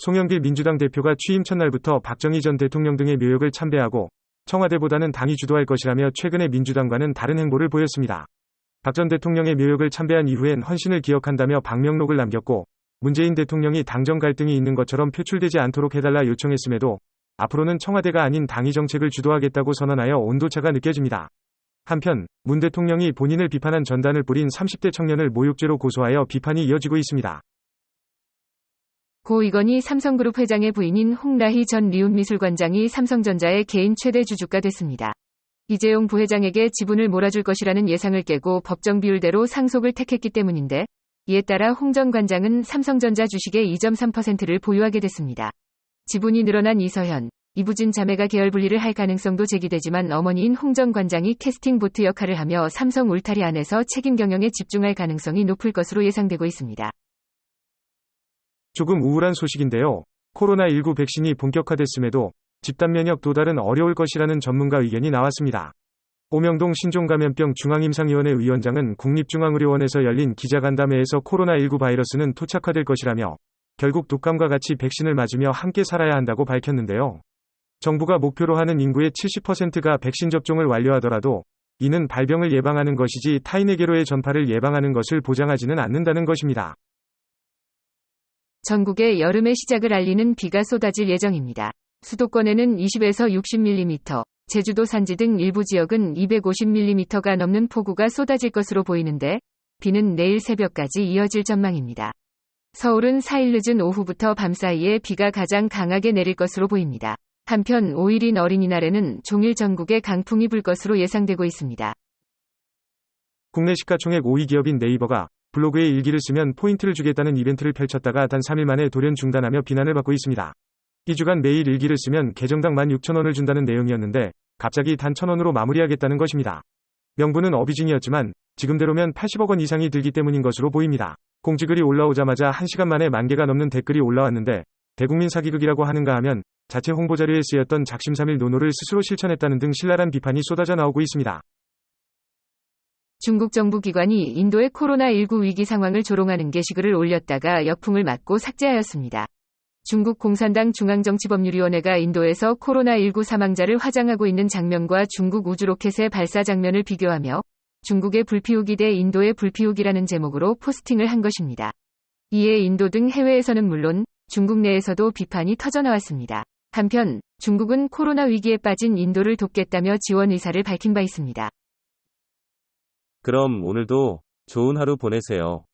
송영길 민주당 대표가 취임 첫날부터 박정희 전 대통령 등의 묘역을 참배하고 청와대보다는 당이 주도할 것이라며 최근의 민주당과는 다른 행보를 보였습니다. 박 전 대통령의 묘역을 참배한 이후엔 헌신을 기억한다며 방명록을 남겼고 문재인 대통령이 당정 갈등이 있는 것처럼 표출되지 않도록 해달라 요청했음에도 앞으로는 청와대가 아닌 당이 정책을 주도하겠다고 선언하여 온도차가 느껴집니다. 한편 문 대통령이 본인을 비판한 전단을 뿌린 30대 청년을 모욕죄로 고소하여 비판이 이어지고 있습니다. 고 이건희 삼성그룹 회장의 부인인 홍라희 전 리움미술관장이 삼성전자의 개인 최대 주주가 됐습니다. 이재용 부회장에게 지분을 몰아줄 것이라는 예상을 깨고 법정 비율대로 상속을 택했기 때문인데 이에 따라 홍 전 관장은 삼성전자 주식의 2.3%를 보유하게 됐습니다. 지분이 늘어난 이서현, 이부진 자매가 계열 분리를 할 가능성도 제기되지만 어머니인 홍 전 관장이 캐스팅 보트 역할을 하며 삼성 울타리 안에서 책임 경영에 집중할 가능성이 높을 것으로 예상되고 있습니다. 조금 우울한 소식인데요. 코로나19 백신이 본격화됐음에도 집단 면역 도달은 어려울 것이라는 전문가 의견이 나왔습니다. 오명동 신종감염병 중앙임상위원회 위원장은 국립중앙의료원에서 열린 기자간담회에서 코로나19 바이러스는 토착화될 것이라며 결국 독감과 같이 백신을 맞으며 함께 살아야 한다고 밝혔는데요. 정부가 목표로 하는 인구의 70%가 백신 접종을 완료하더라도 이는 발병을 예방하는 것이지 타인에게로의 전파를 예방하는 것을 보장하지는 않는다는 것입니다. 전국의 여름의 시작을 알리는 비가 쏟아질 예정입니다. 수도권에는 20에서 60mm, 제주도 산지 등 일부 지역은 250mm가 넘는 폭우가 쏟아질 것으로 보이는데 비는 내일 새벽까지 이어질 전망입니다. 서울은 4일 늦은 오후부터 밤 사이에 비가 가장 강하게 내릴 것으로 보입니다. 한편 5일인 어린이날에는 종일 전국에 강풍이 불 것으로 예상되고 있습니다. 국내 시가총액 5위 기업인 네이버가 블로그에 일기를 쓰면 포인트를 주겠다는 이벤트를 펼쳤다가 단 3일 만에 돌연 중단하며 비난을 받고 있습니다. 2주간 매일 일기를 쓰면 계정당 16,000원을 준다는 내용이었는데 갑자기 단 1,000원으로 마무리하겠다는 것입니다. 명분은 어비징이었지만 지금대로면 80억 원 이상이 들기 때문인 것으로 보입니다. 공지글이 올라오자마자 1시간 만에 10,000개가 넘는 댓글이 올라왔는데 대국민 사기극이라고 하는가 하면 자체 홍보자료에 쓰였던 작심삼일 노노를 스스로 실천했다는 등 신랄한 비판이 쏟아져 나오고 있습니다. 중국 정부 기관이 인도의 코로나19 위기 상황을 조롱하는 게시글을 올렸다가 역풍을 맞고 삭제하였습니다. 중국 공산당 중앙정치법률위원회가 인도에서 코로나19 사망자를 화장하고 있는 장면과 중국 우주로켓의 발사 장면을 비교하며 중국의 불피우기 대 인도의 불피우기라는 제목으로 포스팅을 한 것입니다. 이에 인도 등 해외에서는 물론 중국 내에서도 비판이 터져나왔습니다. 한편 중국은 코로나 위기에 빠진 인도를 돕겠다며 지원 의사를 밝힌 바 있습니다. 그럼 오늘도 좋은 하루 보내세요.